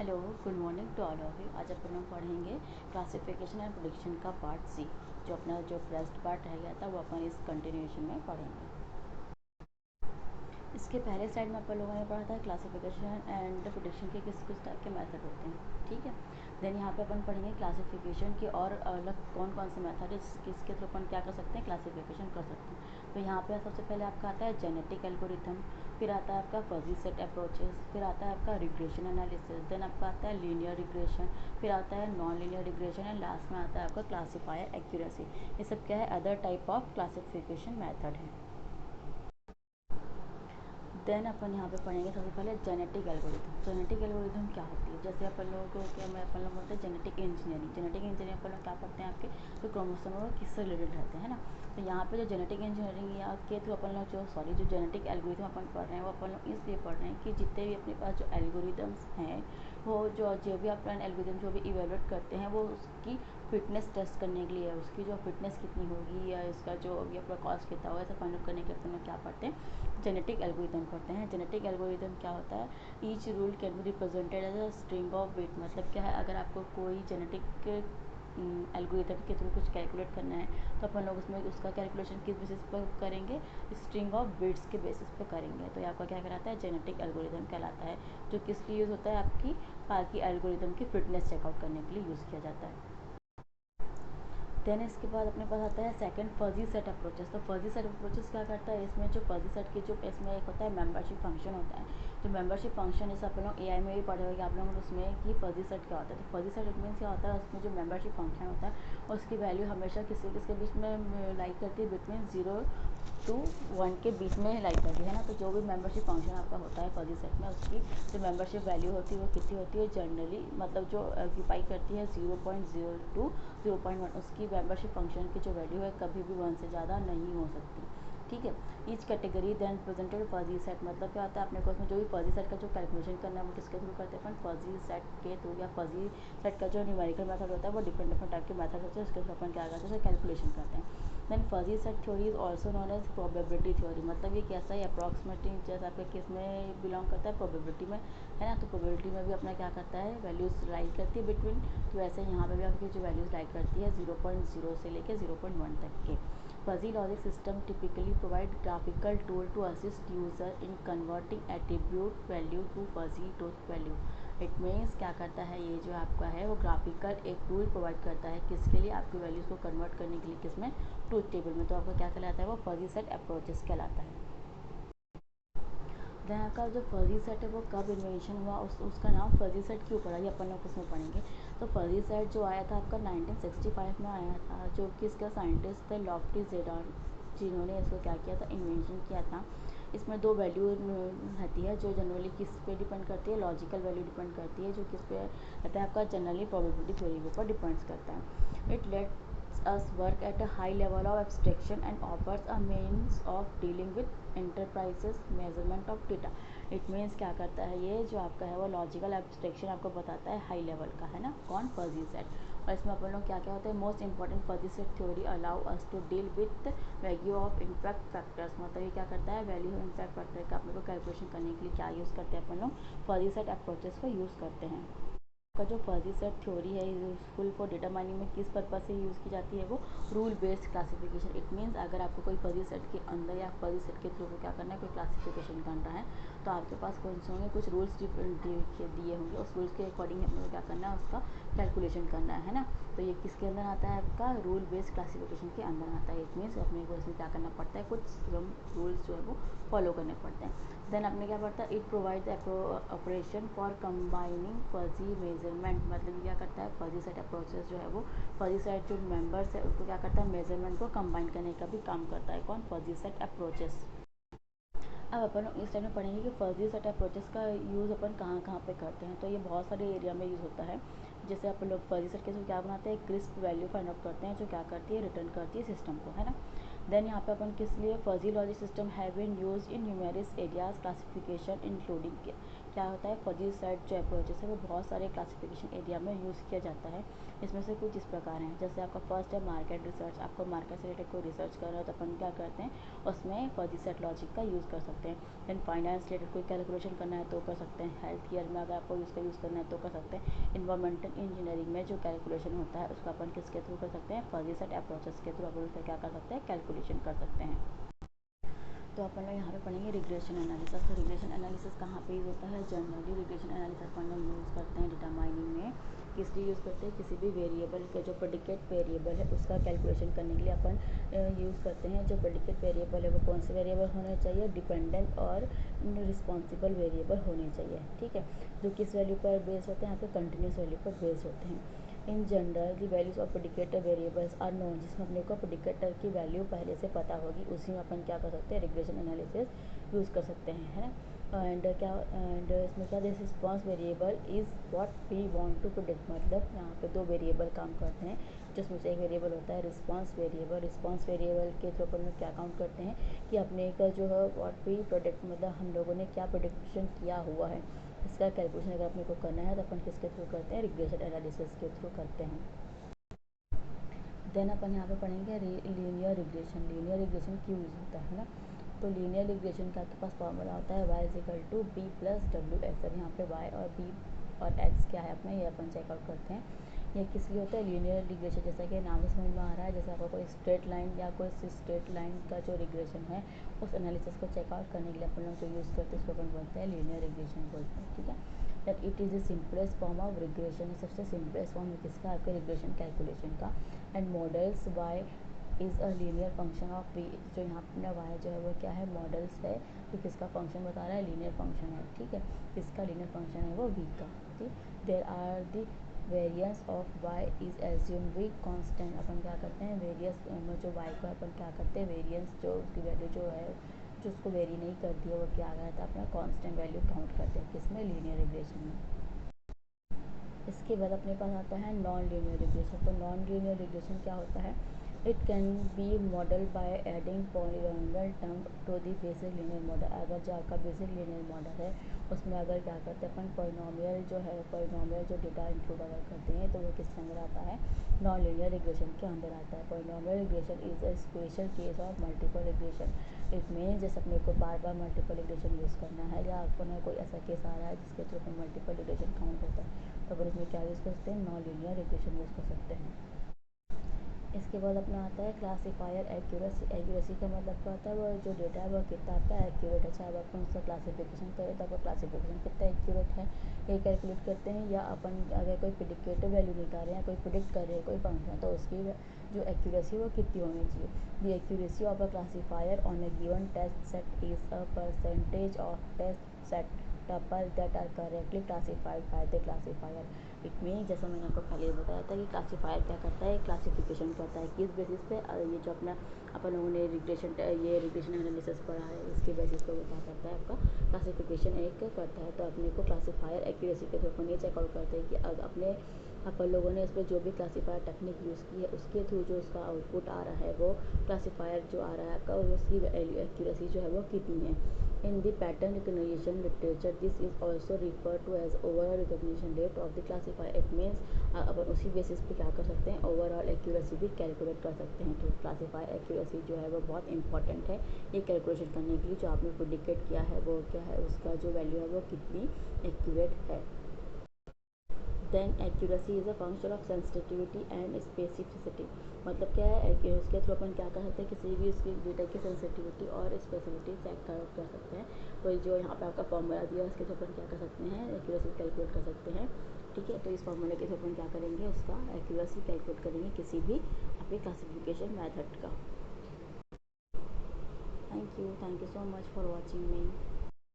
Hello, good morning to all of you. आज अपन लोग पढ़ेंगे क्लासिफिकेशन एंड प्रेडिक्शन का पार्ट सी। जो अपना जो फर्स्ट पार्ट रह गया था वो अपन इस कंटिन्यूएशन में पढ़ेंगे। इसके पहले स्लाइड में अपन लोगों ने पढ़ा था क्लासिफिकेशन एंड प्रेडिक्शन के किस किस टाइप के मेथड होते हैं, ठीक है। देन यहाँ पे अपन पढ़ेंगे क्लासिफिकेशन के और अलग कौन कौन से मेथड है जिसके थ्रू अपन क्या कर सकते हैं, क्लासिफिकेशन कर सकते हैं। तो यहाँ पे सबसे पहले आपका आता है जेनेटिक एल्गोरिथम, फिर आता है आपका फजी सेट अप्रोचेस, फिर आता है आपका रिग्रेशन एनालिसिस, देन आपका आता है लीनियर रिग्रेशन, फिर आता है non linear regression and last में आता है आपका क्लासीफायर एक्यूरेसी। ये सब क्या है, other type of classification method है। देन अपन यहाँ पे पढ़ेंगे सबसे पहले जेनेटिक एल्गोरिथम। जेनेटिक एल्गोरिथम क्या होती है, जैसे अपन लोगों को क्या मैं अपन लोग बोलते हैं जेनेटिक इंजीनियरिंग। जेनेटिक इंजीनियरिंग अपन लोग क्या पढ़ते हैं, आपके जो क्रोमोसोम है किससे रिलेटेड रहते हैं ना। तो यहाँ पे जो जेनेटिक इंजीनियरिंग या के थ्रू अपन लोग जो जेनेटिक एल्गोरिथम अपन पढ़ रहे हैं वो अपन लोग इसलिए पढ़ रहे हैं कि जितने भी अपने पास जो एल्गोरिदम्स हैं वो जो भी अपन एल्गोरिदम जो भी इवेलुएट करते हैं वो उसकी फिटनेस टेस्ट करने के लिए, उसकी जो फिटनेस कितनी होगी या इसका जो भी अपना कॉस्ट कितना होगा, ऐसा फाइंड आउट करने के लिए अपन लोग क्या पढ़ते हैं, जेनेटिक एल्गोरिथम पढ़ते हैं। जेनेटिक एल्गोरिथम क्या होता है, each rule can be represented as a string of bit. मतलब क्या है, अगर आपको कोई जेनेटिक एल्गोरिथम के थ्रू कुछ कैलकुलेट करना है तो अपन लोग उसमें उसका कैलकुलेशन किस बेसिस पर करेंगे, स्ट्रिंग ऑफ बिट्स के बेसिस पर करेंगे। तो ये आपका क्या कहलाता है, जेनेटिक एल्गोरिथम कहलाता है, जो किस लिए यूज़ होता है, आपकी बाकी एल्गोरिथम की फिटनेस चेकआउट करने के लिए यूज़ किया जाता है। देन इसके बाद अपने पास आता है सेकंड फजी सेट अप्रोचेस। तो फजी सेट अप्रोचेस क्या करता है, इसमें जो फजी सेट की जो इसमें एक होता है मेंबरशिप फंक्शन होता है। तो मेंबरशिप फंक्शन जैसे आप लोग एआई में भी पढ़े होंगे आप लोग उसमें कि फजी सेट क्या होता है। तो फजी सेट मीन्स क्या होता है, उसमें जो मेंबरशिप फंक्शन होता है उसकी वैल्यू हमेशा किसी किसके बीच में लाइक करती है, बिटवीन 0 to 1 के बीच में लाइक करती है ना। तो जो भी मेंबरशिप फंक्शन आपका होता है फजी सेट में, उसकी जो मेंबरशिप वैल्यू होती है वो कितनी होती है, जनरली मतलब जो ऑक्यूपाई करती है 0.0 to 0.1, उसकी मेंबरशिप फंक्शन की जो वैल्यू है कभी भी 1 से ज़्यादा नहीं हो सकती, ठीक है। Each category then presented fuzzy set. मतलब क्या होता है, अपने को उसमें जो भी फजी सेट का जो कैलकुलेशन करना है वो किसके थ्रू करते हैं, अपन फजी सेट के थ्रू, या फजी सेट का जो न्यूमेरिकल मेथड होता है वो डिफरेंट डिफरेंट टाइप के मेथड होते हैं, उसके थ्रू अपन क्या करते हैं, कैलकुलेशन करते हैं। Then fuzzy set theory is also known as probability theory. मतलब ये कैसा है, अप्रॉक्सीमेटली जैसे आपके किस में बिलोंग करता है, प्रोबेबिलिटी में, है ना। तो प्रोबेबिलिटी में भी अपना क्या करता है, वैल्यूज राइज करती है बिटवीन। तो वैसे यहाँ पे भी आपकी जो वैल्यूज राइज करती है 0.0 से लेकर 0.1 तक के। Fuzzy logic system typically provide graphical tool to assist user in converting attribute value to fuzzy truth value. It means क्या करता है, ये जो आपका है वो ग्राफिकल एक टूल प्रोवाइड करता है किसके लिए, आपकी वैल्यूज़ को कन्वर्ट करने के लिए, किसमें, ट्रूथ टेबल में। तो आपका क्या कहलाता है, वो फजी सेट अप्रोचेस कहलाता है। यहाँ का जो फजी सेट है वो कब इन्वेंशन हुआ, उसका नाम फजी सेट क्यों पड़ा, ये अपन लोग उसमें पढ़ेंगे। तो फजी सेट जो आया था आपका 1965 में आया था, जो कि इसका साइंटिस्ट थे लॉफ्टी जेडान, जिन्होंने इसको क्या किया था, इन्वेंशन किया था। इसमें दो वैल्यू रहती है जो जनरली किस पे डिपेंड करती है, लॉजिकल वैल्यू डिपेंड करती है, जो किस पे रहता है, आपका जनरली प्रोबेबिलिटी थ्योरी के ऊपर डिपेंड्स करता है। It let us work at a high level of abstraction and offers a means of dealing with enterprises measurement of data. It means क्या करता है, ये जो आपका है वो लॉजिकल एब्स्ट्रैक्शन आपको बताता है हाई लेवल का, है ना, कौन, फजी सेट। और इसमें अपन लोग क्या क्या होता है, most important fuzzy set theory allow us to deal with value of impact factors. मतलब ये क्या करता है, वैल्यू ऑफ इम्पैक्ट फैक्टर का अपने को कैलकुलेशन करने के लिए क्या यूज़ करते हैं, अपन लोग फजी सेट अप्रोचेस को यूज़ करते हैं। का जो फजी सेट थ्योरी है यूजफुल फॉर डिटरमाइनिंग में किस पर्पज से यूज़ की जाती है, वो rule based classification. It means अगर आपको कोई फजी सेट के अंदर या फजी सेट के थ्रू क्या करना है, कोई क्लासिफिकेशन करना है, तो आपके पास कौन से होंगे, कुछ रूल्स दिए होंगे, उस रूल्स के अकॉर्डिंग हमें क्या करना है, उसका कैलकुलेशन करना है ना। तो ये किसके अंदर आता है, आपका रूल बेस्ड क्लासिफिकेशन के अंदर आता है। इट मीन्स अपने को इसमें क्या करना पड़ता है, कुछ रूल्स जो है वो फॉलो करने पड़ते हैं। देन अपने क्या पड़ता है, it provides operation for combining fuzzy measurement. मतलब क्या करता है, फजी सेट अप्रोचेस जो है वो फजी सेट जो मेंबर्स है उसको क्या करता है, मेजरमेंट को कंबाइन करने का भी काम करता है, कौन, फजी सेट अप्रोचेस। अब अपन इस टाइम में पढ़ेंगे कि फजी सेट अप्रोचेस का यूज़ अपन कहाँ कहाँ पे करते हैं। तो ये बहुत सारे एरिया में यूज़ होता है। जैसे अपन लोग फजी सेट के थ्रू क्या बनाते हैं, क्रिस्प वैल्यू फाइंड आउट करते हैं, जो क्या करती है, रिटर्न करती है सिस्टम को, है ना। देन यहाँ पे अपन किस लिए, fuzzy logic system have been used in numerous areas classification including क्या होता है, फजी सेट जो अप्रोचेस है वो बहुत सारे क्लासिफिकेशन एरिया में यूज़ किया जाता है। इसमें से कुछ इस प्रकार हैं, जैसे आपका फर्स्ट है मार्केट रिसर्च। आपको मार्केट से रिलेटेड कोई रिसर्च कर रहे हो तो अपन क्या करते हैं, उसमें फजी सेट लॉजिक का यूज़ कर सकते हैं। देन फाइनेंस रिलेटेड कोई कैलकुलेशन करना है तो कर सकते हैं। हेल्थ केयर में अगर आपको इसका यूज़ करना है तो कर सकते हैं। इन्वायरमेंटल इंजीनियरिंग में जो कैलकुलेशन होता है उसका अपन किसके थ्रू कर सकते हैं, फजी सेट अप्रोचेस के थ्रू अपन उसका क्या कर सकते हैं, कैलकुलेशन कर सकते हैं। तो अपन लोग यहाँ पे पढ़ेंगे रिग्रेशन एनालिसिस। तो रिग्रेशन एनालिसिस कहाँ पे यूज़ होता है, जनरली रिग्रेशन एनालिसिस अपन लोग यूज़ करते हैं डेटा माइनिंग में। किस लिए यूज़ करते हैं, किसी भी वेरिएबल के जो प्रेडिकेट वेरिएबल है उसका कैलकुलेशन करने के लिए अपन यूज़ करते हैं। जो प्रेडिकेट वेरिएबल है वो कौन से वेरिएबल होने चाहिए, डिपेंडेंट और रिस्पॉन्सिबल वेरिएबल होने चाहिए, ठीक है। जो किस वैल्यू पर बेस होते हैं, यहाँ पे कंटिन्यूस वैल्यू पर बेस होते हैं। In general the values of predictor variables are known, जिसमें अपने को प्रेडिकेटर की वैल्यू पहले से पता होगी, उसी में अपन क्या कर सकते हैं, रिग्रेशन एनालिसिस यूज़ कर सकते हैं, है ना। एंड इसमें क्या, this response variable is what we want to predict. मतलब यहाँ पे दो वेरिएबल काम करते हैं, जिसमें से एक वेरिएबल होता है रिस्पॉन्स वेरिएबल। रिस्पॉन्स वेरिएबल के थ्रू अपन क्या काउंट करते हैं कि अपने का जो है व्हाट वी प्रोडिक्ट, मतलब हम लोगों ने क्या प्रोडिक्शन किया हुआ है, इसका कैलकुलेशन अगर अपने को करना है तो अपन किसके थ्रू करते हैं, रिग्रेशन एनालिसिस के थ्रू करते हैं। देन अपन यहाँ पे पढ़ेंगे लीनियर रिग्रेशन। लीनियर रिग्रेशन क्यों यूज़ होता है ना, तो लीनियर रिग्रेशन का आपके पास फॉर्मूला होता है y is equal to B plus W X. अब यहाँ पे y और b और x क्या है अपना, ये अपन चेकआउट करते हैं। ये किस लिए होता है, लीनियर रिग्रेशन, जैसा कि नाम से समझ में आ रहा है, जैसे आपको कोई स्ट्रेट लाइन या कोई स्ट्रेट लाइन का जो रिग्रेशन है उस एनालिसिस को चेकआउट करने के लिए अपन लोग जो यूज़ करते हैं उसको अपन बोलते हैं लीनियर रिग्रेशन बोलते हैं, ठीक है। That it is the simplest form of regression, सबसे सिंपलेस्ट फॉर्म है किसका, आपके रिग्रेशन कैलकुलेशन का। And models y is a linear function of v। जो यहाँ अपना y जो है वो क्या है, मॉडल्स है, तो किसका फंक्शन बता रहा है, लीनियर फंक्शन है, ठीक है। किसका लीनियर फंक्शन है वो v का, ठीक। There are the variance of y is assume we constant. अपन क्या करते हैं, वेरियंस जो y को अपन क्या करते हैं, वेरियंस जो उसकी वैल्यू जो है जो उसको वेरी नहीं करती है वो क्या रहता है, अपना कांस्टेंट वैल्यू काउंट करते हैं, किसमें, लीनियर रिग्रेशन में। इसके बाद अपने पास आता है नॉन लीनियर रिग्रेशन। तो नॉन लीनियर रिग्रेशन क्या होता है, it can be model by adding polynomial term to the basic linear model. अगर जो आपका बेसिक लीनियर मॉडल है उसमें अगर क्या करते हैं अपन, पॉलीनॉमियल जो है, पॉलीनॉमियल जो डेटा इंक्लूड अगर करते हैं तो वो किसके अंदर आता है, नॉन लीनियर रिग्रेशन के अंदर आता है। Polynomial regression is a special case of multiple regression. It mean जैसे अपने को बार बार मल्टीपल रिग्रेशन यूज़ करना है, या अपना कोई ऐसा केस आ रहा है जिसके थ्रू अपन मल्टीपल रिग्रेशन काउंट होता है, तो अपन इसमें क्या यूज़ कर सकते हैं, नॉन लीनियर रिग्रेशन यूज़ कर सकते हैं। इसके बाद अपना आता है क्लासीफायर एक्यूरेसी। एक्यूरेसी का मतलब क्या होता है, वो जो डेटा है वो कितना आपका एक्यूरेट है, चाहे अपन उसका क्लासिफिकेशन करें तो आपका क्लासिफिकेशन कितना एक्यूरेट है ये कैलकुलेट करते हैं। या अपन अगर कोई प्रेडिकेटिव वैल्यू निकाल रहे हैं, कोई प्रिडिक्ट कर रहे हैं कोई फंक्शन, तो उसकी जो एक्यूरेसी वो कितनी होनी चाहिए। The accuracy of a classifier on a given test set is a percentage of test set tuple that are correctly classified by the classifier. It mean जैसा मैंने आपको पहले बताया था कि क्लासीफायर क्या करता है, क्लासिफिकेशन करता है, किस बेसिस पे, ये जो अपना अपन लोगों ने रिग्रेशन एनालिसिस पढ़ा है इसके बेसिस पे वो क्या करता है, आपका क्लासिफिकेशन एक करता है। तो अपने को क्लासीफायर एक्यूरेसी के थ्रू अपन ये चेकआउट करते हैं कि अपने अपन लोगों ने इसमें जो भी क्लासीफायर टेक्निक यूज़ की है उसके थ्रू जो उसका आउटपुट आ रहा है, वो क्लासीफायर जो आ रहा है आपका, उसकी एक्यूरेसी जो है वो कितनी है। In the pattern recognition literature, this is also referred to as overall recognition rate of the classifier. It means अपन उसी बेसिस पे क्या कर सकते हैं, ओवरऑल एक्यूरेसी भी कैलकुलेट कर सकते हैं। तो क्लासीफायर एक्यूरेसी जो है वो बहुत इंपॉर्टेंट है ये कैलकुलेशन करने के लिए, जो आपने प्रेडिकेट किया है वो क्या है, उसका जो वैल्यू है वो कितनी एक्यूरेट है। Then accuracy is a function of sensitivity and specificity. मतलब क्या है, उसके थ्रू अपन क्या कर सकते हैं, किसी भी उसकी डेटा की सेंसिटिविटी और स्पेसिफिसिटी चेक कर सकते हैं। तो जो यहाँ पे आपका फॉर्मूला दिया है उसके थ्रू अपन क्या कर सकते हैं, एक्यूरेसी कैलकुलेट कर सकते हैं, ठीक है। तो इस फॉर्मूले के थ्रू अपन क्या करेंगे, उसका एक्यूरेसी कैलकुलेट करेंगे किसी भी आपके क्लासिफिकेशन मेथड का। Thank you so much for watching me.